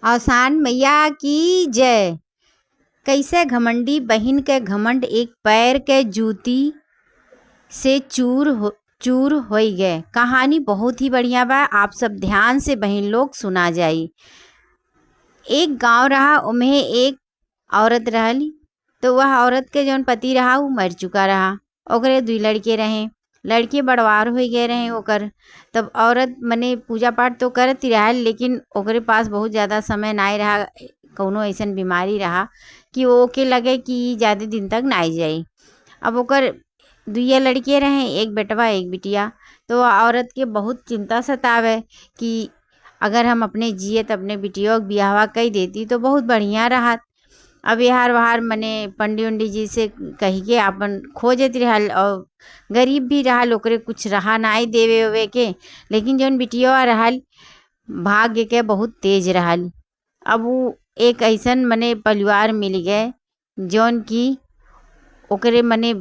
आसान मैया की जय। कैसे घमंडी बहिन के घमंड एक पैर के जूती से चूर होई गए। कहानी बहुत ही बढ़िया बा, आप सब ध्यान से बहिन लोग सुना जाई। एक गांव रहा, उमें एक औरत रहली। तो वह औरत के जौन पति रहा वो मर चुका रहा। ओकरे 2 लड़के रहे। लड़के बड़वार हो गए रहे ओकर। तब औरत मने पूजा पाठ तो करती रहा, लेकिन ओकरे पास बहुत ज़्यादा समय नाई रहा। कौनो ऐसन बीमारी रहा कि ओके लगे कि ज़्यादा दिन तक नाई जाई। अब ओकर 2 लड़के रहे, एक बेटवा एक बिटिया। तो औरत के बहुत चिंता सतावे कि अगर हम अपने जियत अपने बिटियों के बियाहवा कई देती तो बहुत बढ़िया रहत। अब यार वहार मने पंडित उंडी जी से कही के अपन खोजत रहल, और गरीब भी रहल, ओकरे कुछ रहा नाई देवे ओवे के। लेकिन जौन बिटिया रहल भाग्य के बहुत तेज रहल। अब वो एक ऐसन मने परिवार मिल गए जौन की ओकरे मने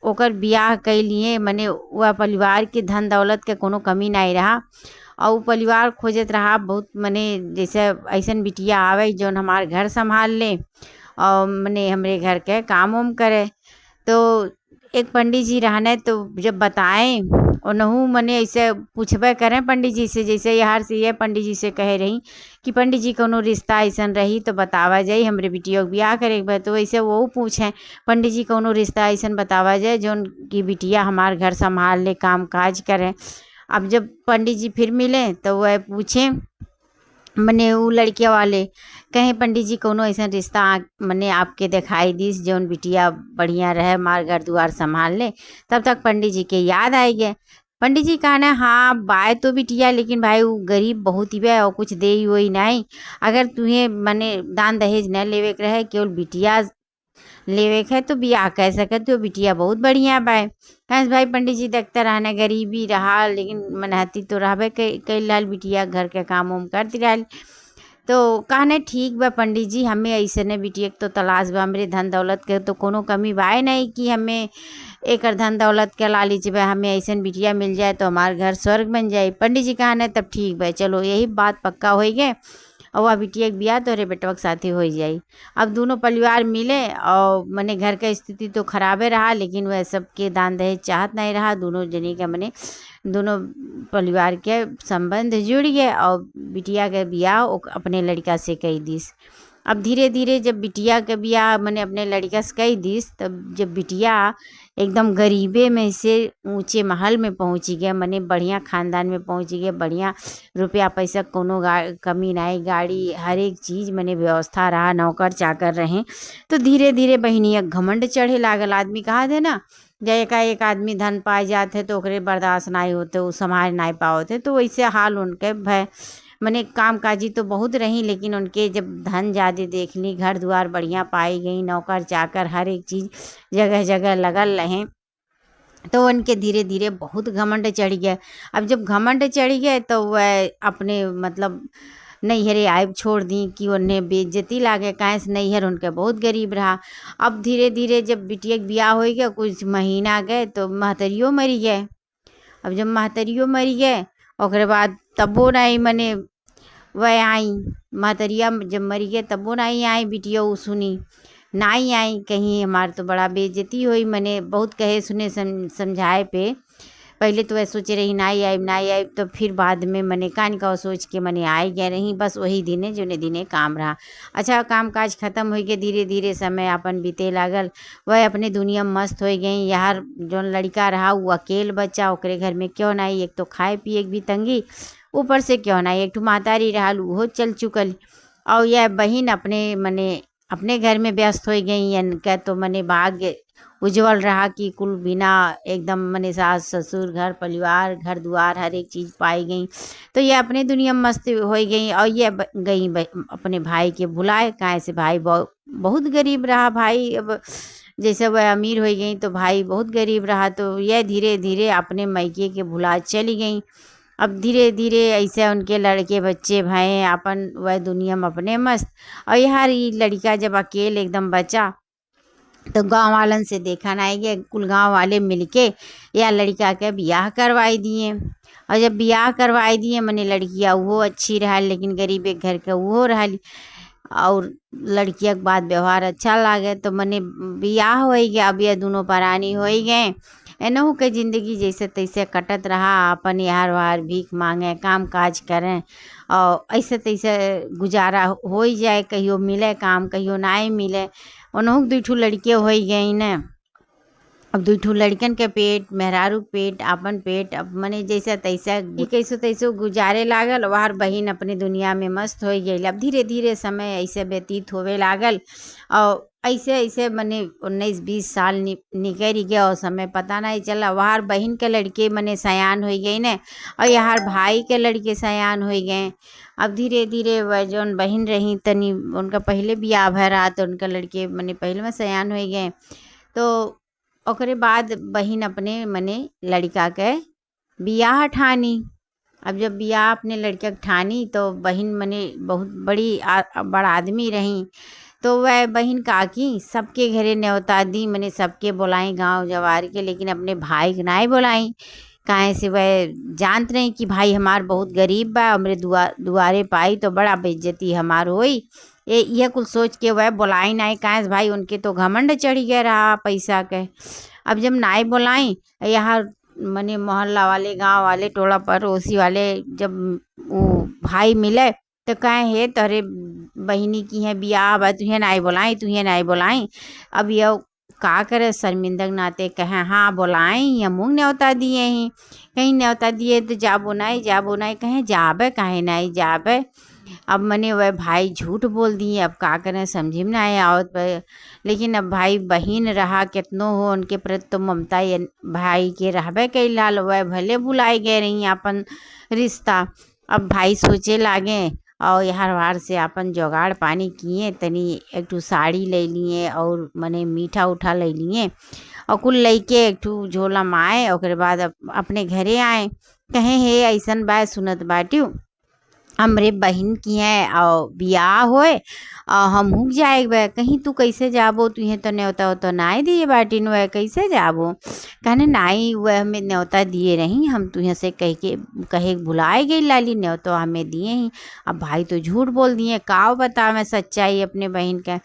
ओकर बियाह कैलिए। मने वह परिवार के धन दौलत के कोनो कमी नहीं रहा। और परिवार खोजत रहा बहुत, मने जैसे ऐसन बिटिया आवे जौन हमार घर संभाल ले और मने हमरे घर के काम उम करे। तो एक पंडित जी रहने, तो जब बताएं उनहु मने ऐसे पूछबे करें पंडित जी से, जैसे यार से ये पंडित जी से कहे रही कि पंडित जी कोनो रिश्ता ऐसन रही तो बतावा जाई, हमरे बिटिया के बियाह करे के बा। तो वैसे वो पूछें पंडित जी कोनो रिश्ता ऐसन बतावा जाए जौन की बिटिया हमार घर संभाल ले, काम काज करे। अब जब पंडित जी फिर मिले तो वह पूछे मने वो लड़किया वाले कहें पंडित जी कोनो ऐसा रिश्ता मने आपके दिखाई दिस जौन बिटिया बढ़िया रहे, मार घर दुआर संभाल ले। तब तक पंडित जी के याद आए गए। पंडित जी कहना हाँ बाय तो बिटिया, लेकिन भाई वो गरीब बहुत ही बे और कुछ दे ही वही नहीं। अगर तुम्हें मने दान दहेज न लेवे के रहे, केवल बिटिया लेवे के है तो बियाह कह सके तो बिटिया बहुत बढ़िया बाय। कहें भाई पंडित जी देखते रहने गरीबी रहा, लेकिन मनहती तो रहबे कई लाल, बिटिया घर के काम उम करती रहल। तो कहने ठीक बा पंडित जी, हमें ऐसने बिटिया के तो तलाश बा, हमरे धन दौलत के तो कोनो कमी बाय नहीं कि हमें एक धन दौलत के लालच बा, हमें ऐसन बिटिया मिल जाए तो हमार घर स्वर्ग बन जाए। पंडित जी कहने तब ठीक बा, चलो यही बात पक्का हो गए और वह बिटिया के बियाह तोहरे बेटवा के साथे हो जाई। अब दोनों परिवार मिले और मने घर का स्थिति तो खराबे रहा, लेकिन वह सबके दान दहेज चाहत नहीं रहा। दोनों जने के मने दोनों परिवार के संबंध जुड़ गए और बिटिया के बियाह अपने लड़का से कई दिस। अब धीरे धीरे जब बिटिया के बियाह मने अपने लड़का से कई दिस, तब जब बिटिया एकदम गरीबे में से ऊंचे महल में पहुंची गए, मने बढ़िया खानदान में पहुंची गए, बढ़िया रुपया पैसा कोनो कमी नहीं, गाड़ी हर एक चीज़ मने व्यवस्था रहा, नौकर चाकर रहे। तो धीरे धीरे बहनिया घमंड चढ़े लागल। आदमी कहा थे ना जब एक आदमी धन पाए जाते तो ओकरे बर्दाश्त नहीं होते, वो संभाल नहीं पाओते। तो वैसे हाल उनके भय मने काम काजी तो बहुत रही, लेकिन उनके जब धन ज़्यादा देख ली, घर द्वार बढ़िया पाई गई, नौकर चाकर हर एक चीज़ जगह जगह लगल रहे, तो उनके धीरे धीरे बहुत घमंड चढ़ गया। अब जब घमंड चढ़ गए तो वह अपने मतलब नैहरे आयब छोड़ दी कि उन्हें बेइज्जती लागे, काहे से नैहर उनके बहुत गरीब रहा। अब धीरे धीरे जब बिटिया के बियाह हो गया, कुछ महीना गए तो महतरियो मरी गए। अब जब महतरियो मरी गए ओकरे बाद तबो नहीं मने वह आई, महतरिया जब मरी गए तबो नहीं आई, बिटिया वो सुनी नहीं आई, कहीं हमार तो बड़ा बेइज्जती हुई। मैंने बहुत कहे सुने समझाए पे पहले तो वह सोचे रही नहीं आई, तो फिर बाद में मैंने कान का सोच के मैंने आई गए रही, बस वही दिने जो ने दिने काम रहा। अच्छा काम काज खत्म हो गए, धीरे धीरे समय अपन बीते लागल, वह अपने दुनिया में मस्त हो गई। यार जो लड़का रहा वो अकेल बच्चा, ओकरे घर में क्यों नहीं, एक तो खाए पिए भी तंगी, ऊपर से क्यों नहीं एक ठो मातारी रहा वो चल चुकल। और यह बहन अपने मने अपने घर में व्यस्त हो गई, इनका तो मने भाग्य उज्जवल रहा कि कुल बिना एकदम मने सास ससुर घर परिवार घर द्वार हर एक चीज़ पाई गई। तो ये अपने दुनिया में मस्त हो गई और ये गई अपने भाई के भुलाए, काहे से भाई बहुत गरीब रहा। भाई अब जैसे वह अमीर हो गई तो भाई बहुत गरीब रहा, तो यह धीरे धीरे अपने मैके के भुला चली गई। अब धीरे धीरे ऐसे उनके लड़के बच्चे भय अपन वह दुनिया में अपने मस्त। और यार ये लड़का जब अकेले एकदम बचा तो गांव वालन से देखा नहीं गया, कुल गांव वाले मिलके या लड़का के बियाह करवाई दिए। और जब बियाह करवाई दिए मने लड़किया वो अच्छी रहा, लेकिन गरीब एक घर के वो रहा, और लड़किया के बात व्यवहार अच्छा लागे तो मने बियाह हो गया। अब ये दोनों परानी हो गए। एनहू के जिंदगी जैसे तैसे कटत रहा, अपन यार वार भीख मांगे काम काज करें और ऐसे तैसे गुजारा हो ही जाए, कहियो मिले काम कहियो ना मिले। उन्हों दू ठू लड़के हो गई न। अब दू ठू लड़कन के पेट, मेहरारू पेट, अपन पेट, अब मने जैसा तैसा कैसो तैसो गुजारे लागल। वहार बहिन अपने दुनिया में मस्त हो गई। अब धीरे धीरे समय ऐसे व्यतीत होवे लागल और ऐसे ऐसे मने 19-20 साल निकल गया और समय पता नहीं चला। वहार बहन के लड़के मने सयान हो गए न, और यहाँ भाई के लड़के सयान हो गए। अब धीरे धीरे वह जौन बहन रही तनी उनका पहले बियाह भय रहा, तो उनका लड़के मने पहले में सयान हो गए। तो ओकरे बाद बहन अपने मने लड़का के बियाह ठानी। अब जब बियाह अपने लड़के के ठानी तो बहन मने बहुत बड़ा आदमी रही। तो वह बहन काकी सबके घरे न्योता दी, मने सबके बुलाई गांव जवार के, लेकिन अपने भाई के नाई बुलाई। काहे से वह जानत नहीं कि भाई हमार बहुत गरीब बा, हमरे दुआरे पाई तो बड़ा बेइज्जती हमार होई। यह कुल सोच के वह बुलाई नहीं। काहे से भाई उनके तो घमंड चढ़ गया रहा पैसा के। अब जब नाई बुलाई यहाँ मने मोहल्ला वाले गांव वाले टोला पड़ोसी वाले जब वो भाई मिले तो कहे हे तोरे बहिनी की है बियाह बा, तुहे नाई बुलाई तुहे नाई बुलाई। अब यह का करे शर्मिंदक नाते कहे हाँ बुलाई, या मुँह न्योता दिए ही, कहीं न्योता दिए तो जाबो नहीं कहे जाबे काहे नहीं जाबे। अब मने वह भाई झूठ बोल दिए। अब का करें समझी में ना आए आवत पर, लेकिन अब भाई बहन रहा कितनो हो उनके प्रति तो ममता ये भाई के रहबे कई लाल। वह भले बुलाई गए रही अपन रिश्ता। अब भाई सोचे लागे और यहाँ वार से अपन जुगाड़ पानी किए, तनी एक ठू साड़ी ले लिए और मने मीठा उठा ले लिए और कुल लैके एक ठू झोला माए। और बाद अपने घरे आए, कहे हे ऐसन बात सुनत बाटी हमरे बहन की है और बियाह होए और हम हुक जाए। कहीं तू कैसे जाबो, तुहे तो न्योता हो तो नाई दिए बाटिन, वह कैसे जाबो। कहने नाई वह हमें न्योता दिए रही, हम तुहे से कहे बुलाए गई लाली, न्योता हमें दिए ही। अब भाई तो झूठ बोल दिए, काव बता मैं सच्चाई अपने बहन का।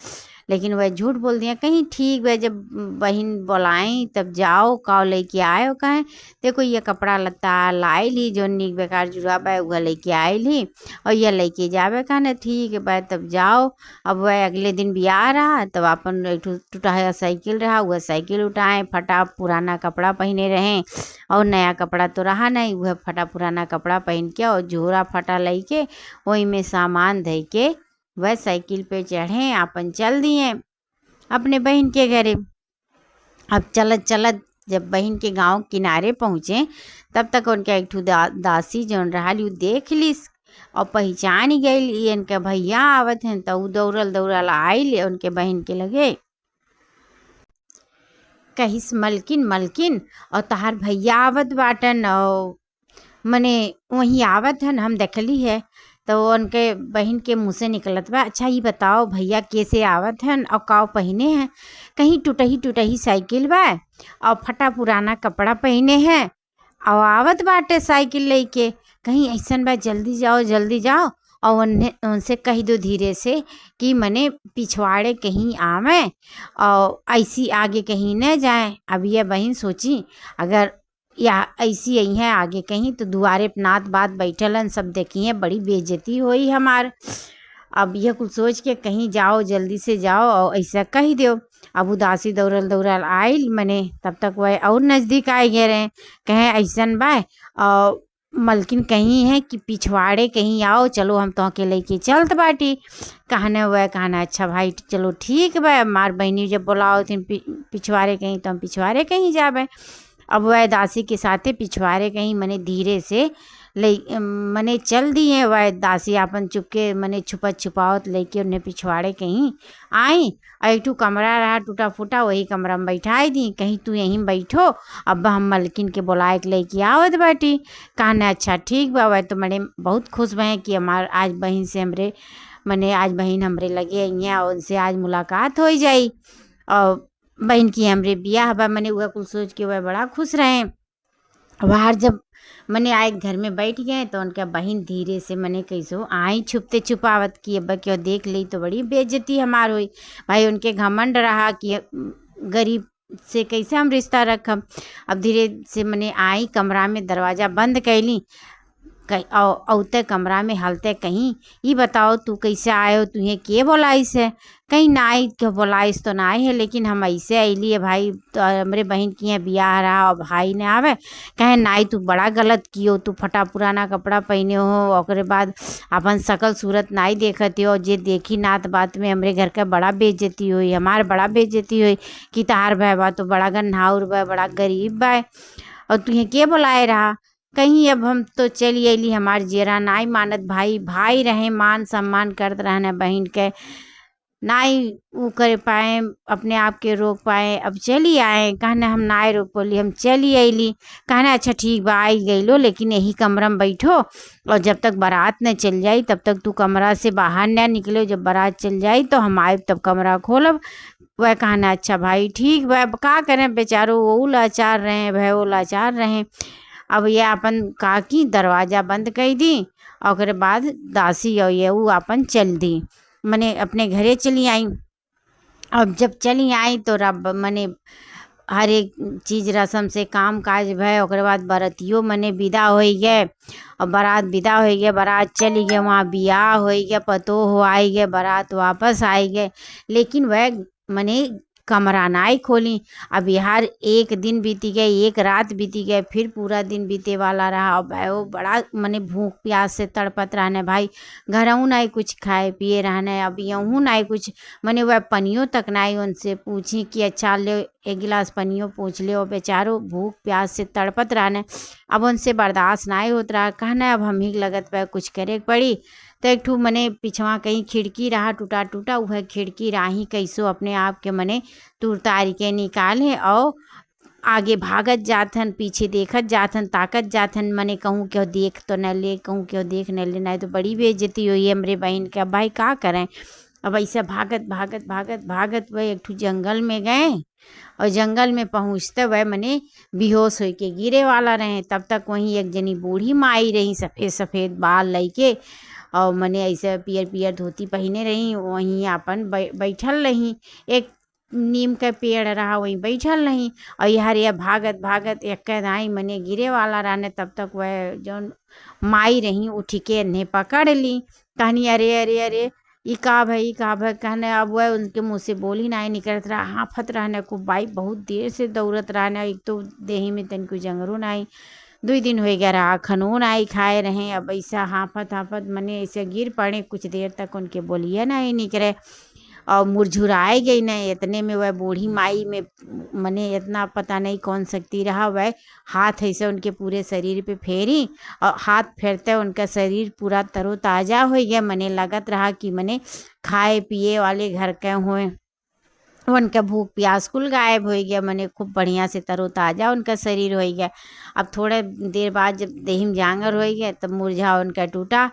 लेकिन वह झूठ बोल दिया। कहीं ठीक वह जब बहन बुलाई तब जाओ काव लेके आए। कहें देखो ये कपड़ा लत्ता लाई ली, जो नीक बेकार जुराबा है वह लेके आई ली और यह लेके जावे। कहने ठीक है भाई तब जाओ। अब वह अगले दिन भी आ रहा तब अपन एक टूटा साइकिल रहा, वह साइकिल उठाए, फटा पुराना कपड़ा पहने रहे और नया कपड़ा तो रहा नहीं, वह फटा पुराना कपड़ा पहन के और झोरा फटा लेके वही में सामान धे के वह साइकिल पे चढ़े, अपन चल दिए अपने बहन के घरे। अब चलत चलत जब बहन के गांव किनारे पहुँचे तब तक उनके एक ठू दासी जौन रहा देख लिस और पहचान ही गई इनके भैया आवत हैं। तो दौड़ल दौड़ल आई उनके बहन के लगे, कहिस मलकिन मलकिन और तहार भैया आवत बाटन और मने वहीं आवत हन, हम देखली है। तो उनके बहन के मुँह से निकलत बा, अच्छा ये बताओ भैया कैसे आवत हन और काव पहने हैं। कहीं टूटही साइकिल बा और फटा पुराना कपड़ा पहने हैं और आवत बाटे साइकिल लेके। कहीं ऐसन बा जल्दी जाओ और उनसे कह दो धीरे से कि मने पिछवाड़े कहीं आवे और ऐसी आगे कहीं न जाए। अब यह बहन सोची अगर या ऐसी यही है आगे कहीं तो दुआरे नात बात बैठलन सब देखिए, बड़ी बेइज्जती होई हमार। अब यह कुछ सोच के कहीं जाओ जल्दी से जाओ और ऐसा कह दो। अब उदासी दौड़ल आइल मने तब तक वह और नज़दीक आए गए रहे। कहें ऐसन बा और मलकिन कहीं है कि पिछवाड़े कहीं आओ, चलो हम तो के लेके चलत बाटी। कहना अच्छा भाई चलो ठीक बा, मार बहनी जब बुलाओ थी पिछवाड़े कहीं तो हम पिछवाड़े कहीं जाबे। अब वह दासी के साथे पिछवाड़े कहीं मने धीरे से मने चल दिए। वह दासी अपन चुपके मने छुपावत लेके उन्हें पिछवाड़े कहीं आई। और एक ठू कमरा रहा टूटा फूटा, वही कमरा में बैठाई दी, कहीं तू यहीं बैठो अब हम मलकिन के बुलाए के लेके आवत बाटी। कहना अच्छा ठीक बा। वह तो मने बहुत खुश भए कि हमार आज बहन से हमरे मने आज बहन हमरे लगे यहाँ और उनसे आज मुलाकात हो जाई। और बहन की हमरे बियाह बा। मने वह कुल सोच के वह बड़ा खुश रहे। बाहर जब मने आए घर में बैठ गए तो उनका बहन धीरे से मने कैसो आई छुपते छुपावत कि अब क्यों देख ली तो बड़ी बेइज्जती हमार हुई। भाई उनके घमंड रहा कि गरीब से कैसे हम रिश्ता रखब। अब धीरे से मने आई कमरा में दरवाज़ा बंद कैली औते कमरा में हलते कहीं ये बताओ तू कैसे आए हो, तुहे के बोलाइस है। कहीं ना आई क्यों बोलाइस तो ना आई है, लेकिन हम ऐसे अली है भाई तो हमरे बहन की है बियाह रहा और भाई ने आवे कहे नाई तू बड़ा गलत कियो, तू फटा पुराना कपड़ा पहने हो और बाद अपन शकल सूरत नाई देखते हो। जे देखी नात बात में हमरे घर का बड़ा बेइज्जती हुई, हमार बड़ा बेइज्जती हुई कि तार भाई बा तो बड़ा गन्हाउर बा, बड़ा गरीब बा और तुहे के बोलाए रहा। कहीं अब हम तो चली अली, हमार जेरा नाई मानत भाई भाई रहे मान सम्मान करत रहने बहन के नाई वो कर पाए अपने आप के रोक पाए। अब चली आए कहने हम नाई रोक बोली हम चली अली। कहने अच्छा ठीक बा आई गई लो लेकिन यही कमरा में बैठो और जब तक बारात न चल जाई तब तक तू कमरा से बाहर न निकलो, जब बारात चल जाई तो हम आए तब कमरा खोलब। वह कहना अच्छा भाई ठीक बा, का करें बेचारो वो लाचार रहे भाई वो लाचार रहे। अब ये अपन काकी दरवाज़ा बंद कर दी और ओकरे बाद दासी और ये वो अपन चल दी मने अपने घरे चली आई। अब जब चली आई तो रब मने हर एक चीज़ रस्म से काम काज भय ओकरे बाद बरतियों मने विदा हो गए और बारात विदा हो गए, बारात चली गए, वहाँ बियाह हो गया, पतो हो आई गए, बारात वापस आई गए लेकिन वह मने कमरा नाई खोली। अब यार एक दिन बीती गए, एक रात बीती गए, फिर पूरा दिन बीते वाला रहा और भाई वो बड़ा मने भूख प्यास से तड़पत रहने भाई। घरऊ नहीं कुछ खाए पिए रहने, अब यूँ नहीं कुछ मने वह पनियों तक नहीं उनसे पूछी कि अच्छा ले एक गिलास पनियों पूछ ले, और बेचारो भूख प्यास से तड़पत रहने। अब उनसे बर्दाश्त नहीं होत रहा, कहना अब हम ही लगत पे कुछ करे पड़ी। तो एक ठू मने पिछवा कहीं खिड़की रहा टूटा टूटा, वह खिड़की राही कैसो अपने आप के मने तुर तारी के निकाले और आगे भागत जाथन, पीछे देखत जाथन, ताकत जाथन मने कहूँ क्यों देख तो न ले, कहूँ क्यों देख न ले, नहीं तो बड़ी बेइज्जती हुई है हमरे बहन के। अब भाई का करें। अब ऐसे भागत भागत भागत भागत वह एक ठू जंगल में गए और जंगल में पहुँचते वह मने बेहोश हो के गिरे वाला रहे। तब तक वहीं एक जनी बूढ़ी माई रही सफ़ेद सफ़ेद बाल लैके और मने ऐसे पियर पियर धोती पहने रही, वहीं अपन बैठल रही। एक नीम का पेड़ रहा वहीं बैठल रही और यार यह भागत भागत एक आई मने गिरे वाला रहने। तब तक वह जो माई रही उठ के इन्हें पकड़ ली। कहनी अरे अरे अरे ये का भाई का भाई। कहने अब वह उनके मुँह से बोली नहीं निकलत रहा, हाफत रहने को बाई बहुत देर से दौड़त रहने। एक तो देही में तन को जंगरू नहीं, 2 दिन हो गया रहा खनून आई खाए रहे। अब ऐसा हाफत हाफत मने ऐसे गिर पड़े, कुछ देर तक उनके बोलिए नहीं निकले और मुरझुराए गई नहीं। इतने में वह बूढ़ी माई में मने इतना पता नहीं कौन शक्ति रहा, वह हाथ ऐसे उनके पूरे शरीर पे फेरी और हाथ फेरते उनका शरीर पूरा तरोताज़ा हो गया। मने लगत रहा कि मने खाए पिए वाले घर के हुए, उनका भूख प्यास कुल गायब हो गया, मने खूब बढ़िया से तरोताज़ा उनका शरीर हो गया। अब थोड़े देर बाद जब देहिम जांगर हो गया तब मुरझा उनका टूटा।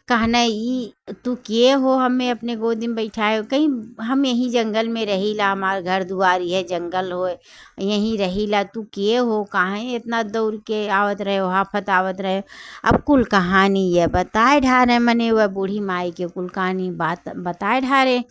कहना ई तू के हो हमें अपने गोदी में बैठाए हो, कहीं हम यहीं जंगल में रहीला, हमार घर दुआर यह जंगल हो यहीं रहीला, तू के हो कहाँ इतना दौड़ के आवत रहे हो हाफत आवत रहे हो। अब कुल कहानी ये बताए ढारे मने वह बूढ़ी माई के कुल कहानी बात बताए ढारे।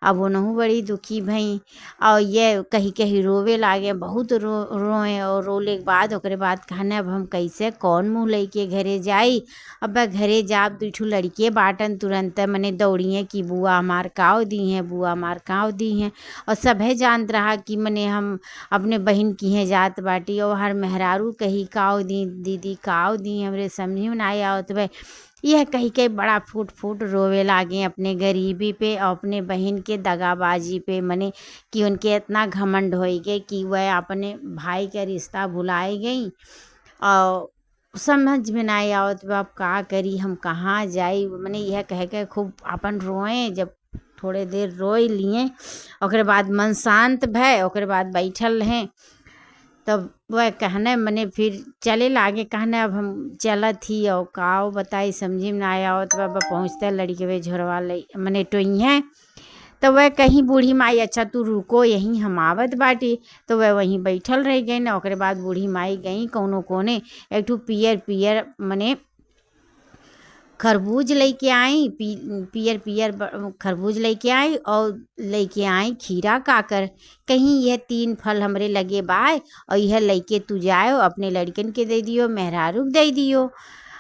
अब उनहु बड़ी दुखी भई और ये कहीं कहीं रोवे लागे, बहुत रोए और रोले के बाद ओकरे बाद कहने अब हम कैसे कौन मुँह लेके घरे जाई। अब घरे जाब दुठू लड़के बाटन तुरंत मने दौड़िए कि बुआ हमार काव दी हैं, बुआ हमार काव दी हैं। और सभे जानत रहा कि मने हम अपने बहन की हैं जात बाटी और हर मेहरारू कही काव दी दीदी काव दी हमरे समझ में ना आवत भाई। यह कही के बड़ा फूट फूट रोवे लागे अपने गरीबी पे और अपने बहन के दगाबाजी पे, मने कि उनके इतना घमंड हो गए कि वह अपने भाई का रिश्ता भुलाई गई और समझ में नहीं आवत अब का करी हम कहाँ जाई। मने यह कह के खूब अपन रोए, जब थोड़े देर रोए लिए ओकरे बाद मन शांत भय ओकरे बाद बैठल रहें। तब वह कहने मने फिर चले लागे, कहने अब हम चलत ही और काव बताई समझी में ना आया। तो बाबा पहुँचते लड़के वे झोरवा ले मने टोई हैं तो वह कहीं बूढ़ी माई अच्छा तू रुको यहीं हम आवत बाटी। तो वह वहीं बैठल रह गई न। ओकरे बाद बूढ़ी माई गई कौनो कोने, एक ठू पियर पियर मने खरबूज लेके आई, पियर पियर खरबूज लेके आई और लेके आई खीरा काकर। कहीं यह 3 फल हमरे लगे बाय और यह लेके तू जाओ अपने लड़कन के दे दियो, मेहरारू के दे दियो।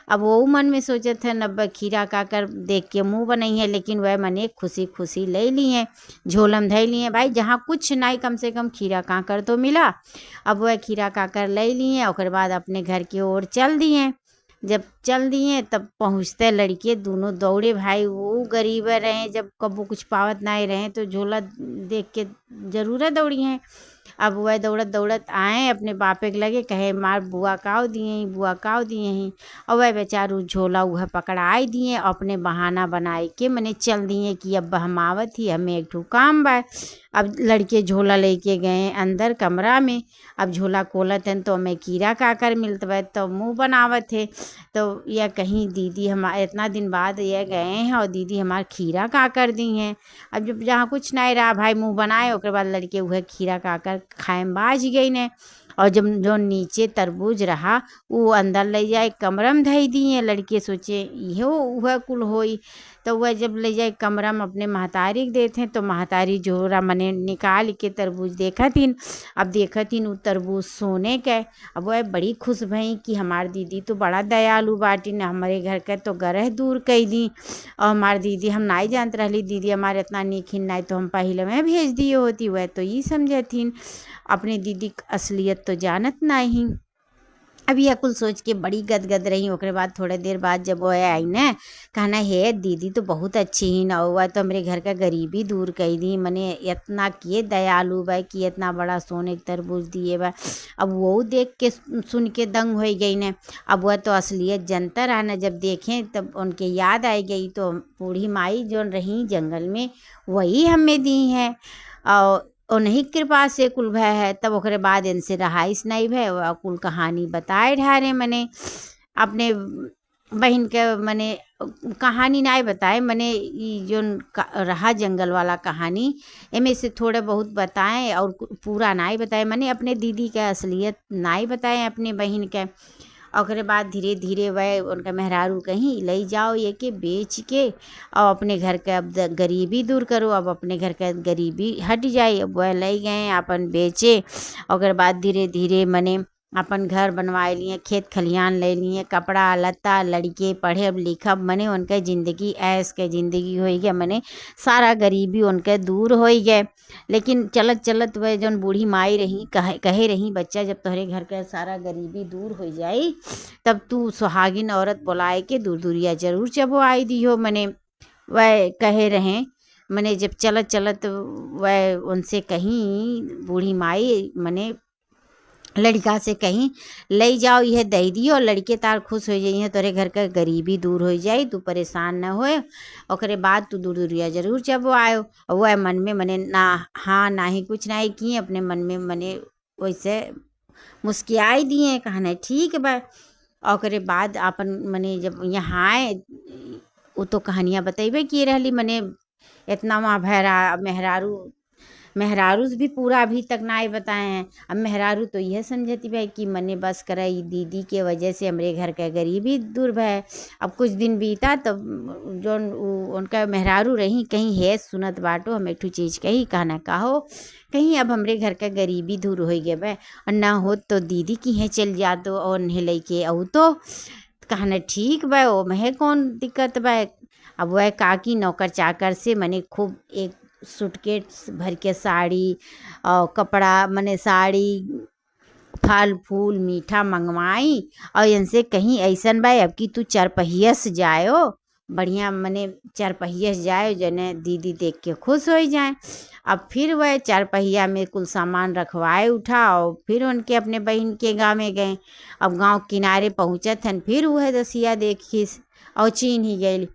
अब वो मन में सोचत है नब्बे खीरा काकर देख के मुँह बनई है, लेकिन वह मने खुशी खुशी ले ली हैं, झोलम धै लिए भाई जहाँ कुछ नहीं कम से कम खीरा काकर तो मिला। अब वह खीरा काकर ले लिए, ओकर बाद अपने घर की ओर चल दिए। जब चल दिए तब पहुँचते लड़के दोनों दौड़े भाई, वो गरीब रहे जब कबू कुछ पावत नहीं रहे तो झोला देख के जरूर दौड़ी हैं। अब वह दौड़त दौड़त आए अपने बापे के लगे, कहे मार बुआ काव दिए ही, बुआ काव दिए ही। और वह बेचारू झोला वह पकड़ाई दिए, अपने बहाना बनाए के मने चल दिए कि अब हम आवत ही, हमें एक ठू काम बा। अब लड़के झोला लेके गए अंदर कमरा में। अब झोला खोलत हैं तो हमें कीड़ा काकर मिलत बा, तो मुँह बनावत है। तो यह कहीं दीदी हमारे इतना दिन बाद यह गए हैं और दीदी हमारे खीरा काकर दी हैं। अब जब जहाँ कुछ नहीं रहा भाई मुँह बनाए, ओकर बाद लड़के वह खीरा काकर खाए में बाज गई ने। और जब जो नीचे तरबूज रहा वो अंदर ले जाए कमरा में धई दिए। लड़के सोचे इहो वह कुल होई। तो वह जब ले जाए कमरा में अपने महतारी के देते हैं, तो महतारी जोरा मने निकाल के तरबूज देखा थीन। अब देखा थीन वो तरबूज सोने के। अब वह बड़ी खुश भई कि हमार दीदी तो बड़ा दयालु बाटी न, हमारे घर का तो गरह दूर कई दी। और हमार दीदी हम नहीं जानते रहली दीदी हमारे इतना निखिन नहीं तो हम पहले में भेज दिए होती। वह तो ये समझथिन अपनी दीदी की असलियत तो जानत नहीं। अब यह कुल सोच के बड़ी गदगद रही। ओकरे बाद थोड़े देर बाद जब वो आई न, कहना है दीदी तो बहुत अच्छी ही न, हुआ तो हमारे घर का गरीबी दूर कर दी, मने इतना किए दयालु बा कि इतना बड़ा सोने के तरबूज दिए बा। अब वो देख के सुन के दंग हो गई न। अब वह तो असलियत जनता रहा न, जब देखें तब उनके याद आई गई तो बूढ़ी माई जो रही जंगल में वही हमें दी हैं और उन्हीं कृपा से कुल भय है। तब ओकरे बाद इनसे रहाइश नहीं भय, वह कुल कहानी बताए ढारे मने अपने बहन के मने कहानी नहीं बताए, मने ये जो रहा जंगल वाला कहानी एमें से थोड़े बहुत बताएं और पूरा नहीं बताए, मने अपने दीदी के असलियत नहीं बताए अपने बहन के। और बाद धीरे धीरे वह उनका मेहरारू कहीं ले जाओ ये के बेच के और अपने घर का अब गरीबी दूर करो, अब अपने घर का गरीबी हट जाए। अब वह ले गए अपन बेचे। और बाद धीरे धीरे मने अपन घर बनवाए लिए, खेत खलिहान ले लिए, कपड़ा लत्ता, लड़के पढ़े लिखब, मने उनके ज़िंदगी ऐश के ज़िंदगी हो गया, मने सारा गरीबी उनके दूर हो गए। लेकिन चलत चलत वह जौन बूढ़ी माई रही कहे रही बच्चा जब तुम्हारे घर का सारा गरीबी दूर हो जाई तब तू सुहागिन औरत बुलाए के दूर दूरिया जरूर चबो आई दी हो, मने वह कहे रहे। मने जब चलत चलत वह उनसे कहीं बूढ़ी माई मने लड़का से कहीं ले जाओ यह दे दियो, लड़के तार खुश हो जाइए, तोरे घर का गरीबी दूर हो जाए, तू परेशान न होए। ओकरे बाद तू दूर दूरिया जरूर जब आयो। और वह मन में मने ना हाँ ना ही कुछ नहीं किए, अपने मन में मने वैसे मुस्कियाई दिए, कहना ठीक बा। ओकरे बाद अपन मने जब यहाँ आए वो तो कहानियाँ बतेबे किए रहली, मने इतना वहाँ मेहरारू भी पूरा अभी तक ना बताए हैं। अब मेहरारू तो यह समझती भाई कि मने बस करा दीदी के वजह से हमारे घर का गरीबी दूर भय। अब कुछ दिन बीता तब जो उनका मेहरारू रही कहीं है सुनत बाटो हम एक ठू चीज़ कही, कहना कहो कहीं अब हमारे घर का गरीबी दूर हो गया भाई, और ना हो तो दीदी की है चल जा तो और नहीं लेके आओ तो कहना ठीक बा, वो महे कौन दिक्कत बा। अब वह काकी नौकर चाकर से मने खूब एक सूटकेस भर के साड़ी और कपड़ा मने साड़ी फल फूल मीठा मंगवाई और इनसे कहीं ऐसन बा अब कि तू चारपहिया से जायो, बढ़िया मने चारपहिया से जाए जने दीदी देख के खुश हो जाए। अब फिर वह चारपहिया में कुल सामान रखवाए उठा और फिर उनके अपने बहन के गाँव में गए। अब गांव किनारे पहुँचत हन फिर वह दसिया देखी और चीन ही गई।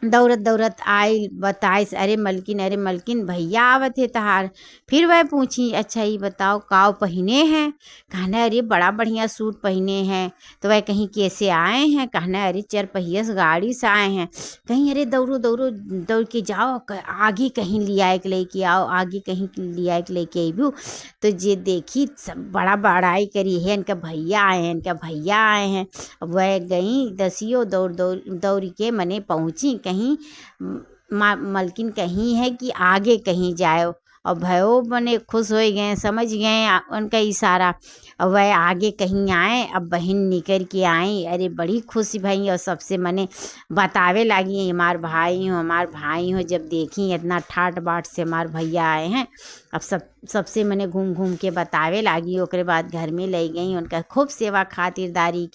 दौड़त दौड़त आई बताइस, अरे मलकिन भैया आवत है तहार। फिर वह पूछी, अच्छा ये बताओ काव पहिने हैं? कहना अरे बड़ा बढ़िया सूट पहने हैं। तो वह कहीं कैसे आए हैं? कहना अरे 4 पहिया से गाड़ी से आए हैं। कहीं अरे दौड़ो दौड़ो दौड़ के जाओ, आगे कहीं लिया के लेके आओ, आगे कहीं लिया के लेके अबू। तो जे देखी सब बड़ा बड़ाई करी है, इनका भैया आए हैं, इनका भैया आए हैं। अब वह गई दसियो दौड़ दौड़ दौड़ के मने पहुँची कहीं मलकिन कहीं है कि आगे कहीं जाओ। और भयो मने खुश हो गए, समझ गए उनका इशारा। और वह आगे कहीं आए, अब बहन निकल के आई, अरे बड़ी खुशी भई। और सबसे मने बतावे लगी हमार भाई हो। जब देखी इतना ठाट बाट से हमार भैया आए हैं, अब सबसे मने घूम घूम के बतावे लागी। ओकरे बाद घर में ले गई, उनका खूब सेवा खातिरदारी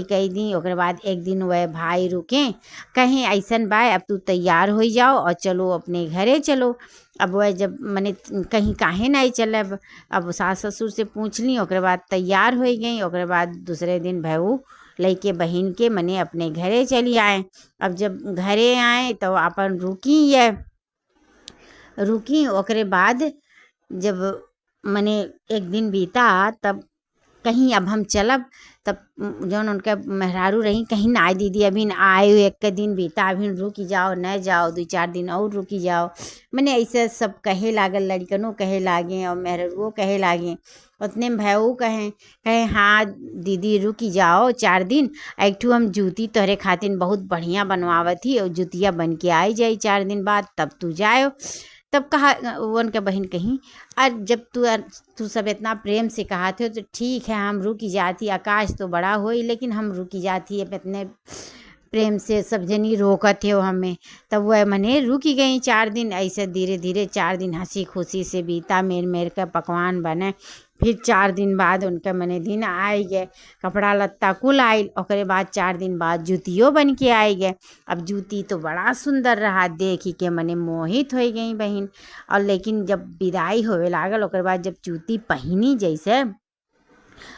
कई दी। ओकरे बाद एक दिन वह भाई रुके, कहें ऐसन बा अब तू तैयार हो जाओ और चलो अपने घरे चलो। अब वह जब मने कहीं काहे नहीं चलब, अब सास ससुर से पूछ ली। ओकरे बाद तैयार हो गई। ओकरे बाद दूसरे दिन भऊ लइके बहिन के मने अपने घरे चली आए। अब जब घरे आए तो अपन रुकी। ओकरे बाद जब मने एक दिन बीता, तब कहीं अब हम चलब, तब जौन उनका मेहरारू रही कहीं ना आए, दीदी अभी न आए, एक दिन बीता, अभी रुकी जाओ, न जाओ 2-4 दिन और रुकी जाओ। मैंने ऐसे सब कहे लागल, लड़कनों कहे लागे और मेहरारुओं कहे लागे। उतने में भैया कहे हाँ दीदी रुकी जाओ 4 दिन, एक ठू हम जूती तोहरे खातिर बहुत बढ़िया बनवावत ही, और जूतिया बन के आई जाई 4 दिन बाद, तब तू जाओ। तब कहा वो उनका बहन कहीं, और जब तू सब इतना प्रेम से कहा थे तो ठीक है हम रुकी जाती, आकाश तो बड़ा होई लेकिन हम रुकी जाती। अब इतने प्रेम से सब जनी रोकत थे वो हमें। तब वह मने रुकी गई 4 दिन। ऐसे धीरे धीरे 4 दिन हंसी खुशी से बीता, मेर का पकवान बने। फिर 4 दिन बाद उनका मने दिन आए गए, कपड़ा लत्ता कुल आयल। ओकरे बाद 4 दिन बाद जूतियों बन के आए गए। अब जूती तो बड़ा सुंदर रहा, देखी के मने मोहित हो गई बहन। और लेकिन जब विदाई होवे लागल, ओकरे बाद जब जूती पहनी जैसे,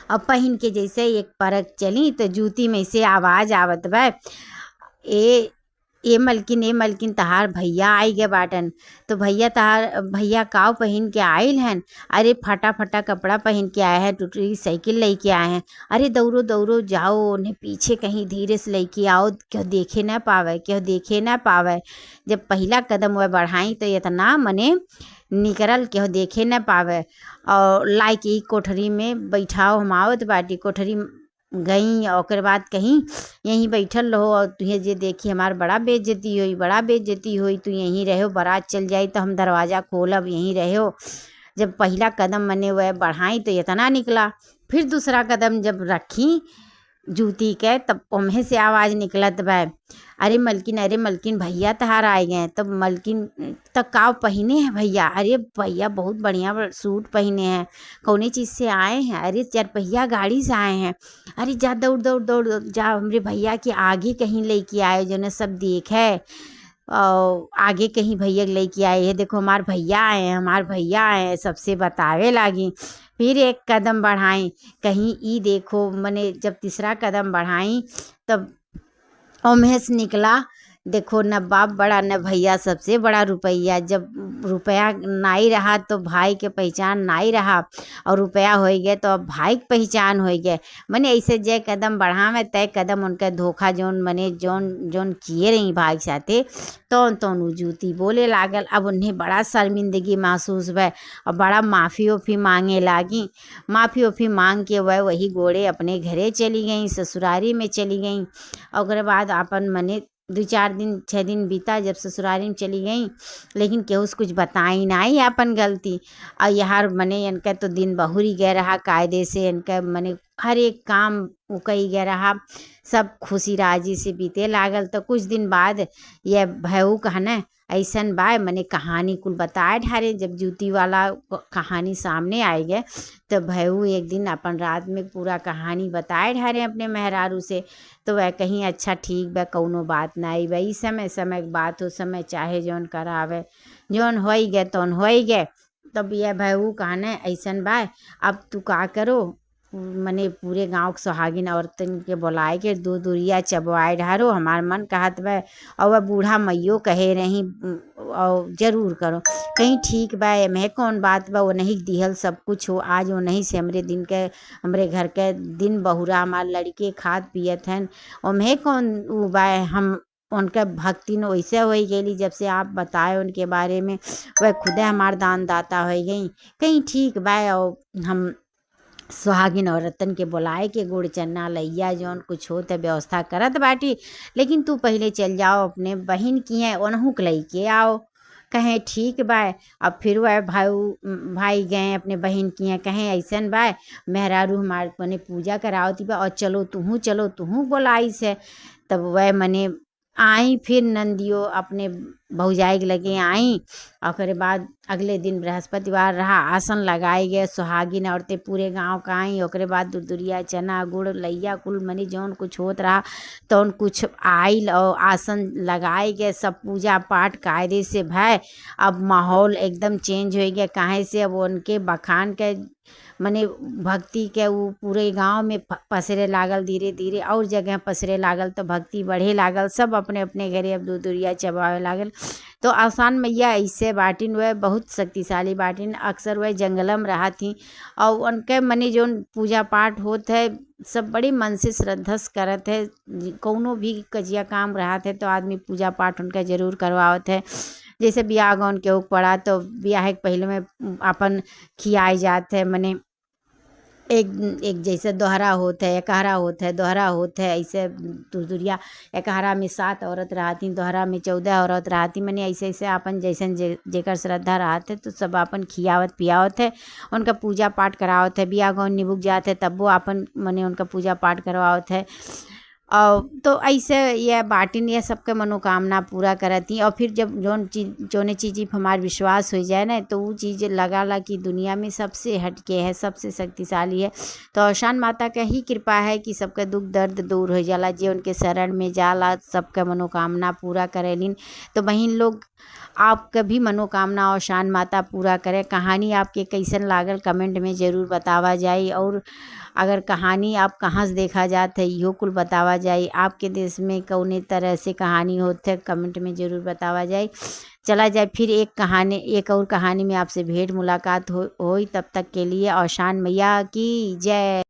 अब पहन के जैसे एक परक चली तो जूती में से आवाज आवत बा, ए मलकिन तहार भैया आई गे बाटन। तो भैया काव पहन के आयल हैं? अरे फटा फटा कपड़ा पहन के आए हैं, टूटी साइकिल लेके आए हैं। अरे दौड़ो दौड़ो जाओ, उन्हें पीछे कहीं धीरे से लेके आओ, क्यों देखे ना पावे। जब पहला कदम वह बढ़ाई तो इतना मने निकरल क्यों देखे न पावे। और लाइक ई कोठरी में बैठाओ, हम आवत बाटी। कोठरी गई, और ओकर बाद कहीं यहीं बैठल रहो, और तुझे जे देखी हमार बड़ा बेइज्जती हुई, तू यहीं रहो, बारात चल जाई तो हम दरवाज़ा खोलब, यहीं रहो। जब पहला कदम मने वह बढ़ाई तो इतना निकला। फिर दूसरा कदम जब रखी जूती के, तब ओम्हे से आवाज़ निकलत बा, अरे मलकिन भैया तहार आए गए। तब मलकिन तब काव पहने हैं भैया? अरे भैया बहुत बढ़िया सूट पहने हैं, कौने चीज़ से आए हैं? अरे 4 पहिया गाड़ी से आए हैं। अरे जा दौड़ दौड़ दौड़ जा, हमरे भैया के आगे कहीं लेके आए, जो ने सब देखे। और आगे कहीं भैया लेके आए है, देखो हमार भैया आए हैं, सबसे बतावे लागी। फिर एक कदम बढ़ाई, कहीं ई देखो, मने जब तीसरा कदम बढ़ाई तब ओम्हे से निकला, देखो न बाप बड़ा न भैया सबसे बड़ा रुपया। जब रुपया नहीं रहा तो भाई के पहचान नहीं रहा, और रुपया हो गया तो अब भाई के पहचान हो गए। मने ऐसे जे कदम बढ़ावे तय कदम उनका धोखा जोन मने जोन किए रही भाई के साथे, तौन उ जूती बोले लागल। अब उन्हें बड़ा शर्मिंदगी महसूस भय, और बड़ा माफ़ी मांगे लागी। माफ़ी मांग के वह वही गोड़े अपने घरे चली गई, ससुरारी में चली गई। और ओकरे बाद अपन मने 2-4 दिन 6 दिन बीता, जब ससुरारी में चली गई, लेकिन केहू से कुछ बताई नहीं अपन गलती। और यार मने इनका तो दिन बहुरी गया रहा, कायदे से इनका मने हर एक काम वो कही गया रहा, सब खुशी राजी से बीते लागल। तो कुछ दिन बाद यह भयऊ कहना ऐसन बा, मने कहानी कुल बताए ढारे। जब जूती वाला कहानी सामने आए गए, तो भयऊ एक दिन अपन रात में पूरा कहानी बताए ढारे अपने मेहरारू से। तो वह कहीं अच्छा ठीक बा, कौनो बात नहीं बा, ई समय के बात हो, समय चाहे जौन करावे, जौन हो गए तौन हो गए। तब यह भयऊ कहना ऐसन बा, अब तू का करो, मने पूरे गांव के सुहागिन औरतन के बुलाए के दूध उरिया चबवाए ढारो हमार मन कहत बा। और वह बूढ़ा मैयो कहे रही और जरूर करो। कहीं ठीक बा, एमे कौन बात बा, वो नहीं दिहल सब कुछ हो। आज वो नहीं से हमरे घर के दिन बहुरा हमार लड़के खात पियत हन। ओमे कौन उ बा, हम उनका भक्ति न वैसे हो गई जब से आप बताए उनके बारे में। वह खुदे हमार दान दाता हो गई। कहीं ठीक बा, और हम सुहागिन औरतन के बुलाए के गुड़ चन्ना लइया जौन कुछ हो त व्यवस्था करत बाटी। लेकिन तू पहले चल जाओ अपने बहिन की है ओनहू के लइके आओ। कहें ठीक बा। अब फिर वह भाई गए अपने बहन की हैं, कहें ऐसन बा मेहरारू हमारे मने पूजा करावती बा और चलो तूहू बोलाई से। तब वह मने आई, फिर नंदियो अपने भौजाई के लगे आई। और ओकरे बाद अगले दिन बृहस्पतिवार रहा, आसन लगाए गए, सुहागिन औरतें पूरे गांव का आई। ओकरे बाद दुदुरिया चना गुड़ लइया कुल मनी जौन कुछ होत रहा तौन कुछ आइल और आसन लगाए गए। सब पूजा पाठ कायदे से भय। अब माहौल एकदम चेंज हो गया, काहे से अब उनके बखान के मने भक्ति के वो पूरे गांव में पसरे लागल, धीरे धीरे और जगह पसरे लागल तो भक्ति बढ़े लागल। सब अपने अपने घरे अब दूधुरिया चबावे लागल। तो आसान मैया ऐसे बाटिन, वह बहुत शक्तिशाली बाटिन। अक्सर वह जंगलम रहा थी और उनके मने जो पूजा पाठ होत है सब बड़ी मन से श्रद्धा से करत है। कौनो भी कजिया काम रहा थे तो आदमी पूजा पाठ उनका जरूर करवावत है। जैसे बियाह गौन के ऊक पड़ा तो बियाह के पहले में अपन खियाए जाते है। मने एक एक जैसे दोहरा होता है, एकहरा होता है, दोहरा होता है। ऐसे दुदुरिया एकहरा में 7 औरत रहती, दोहरा में 14 औरत रहती। मने ऐसे ऐसे अपन जैसन जेकर श्रद्धा रहते तो सब अपन खियावत पियावत है, उनका पूजा पाठ करावत है। बियाह गौन निबुक जाते तब वो अपन मने उनका पूजा पाठ करवावत है। और तो ऐसे यह बाटिन यह सबके मनोकामना पूरा करती। और फिर जब जौने चीज़ पर हमार विश्वास हो जाए ना तो वो चीज़ लगाला कि दुनिया में सबसे हटके है, सबसे शक्तिशाली है। तो औशान माता का ही कृपा है कि सबका दुख दर्द दूर हो जाला। जे उनके शरण में जाला सबका मनोकामना पूरा करेलिन। तो बहन लोग आपका भी मनोकामना औशान माता पूरा करे। कहानी आपके कैसन लागल कमेंट में ज़रूर बतावा जाए। और अगर कहानी आप कहाँ से देखा जात है इहो कुल बतावा जाए। आपके देश में कौने तरह से कहानी होते कमेंट में ज़रूर बतावा जाए। चला जाए फिर एक और कहानी में आपसे भेंट मुलाकात होई। तब तक के लिए औशान मैया की जय।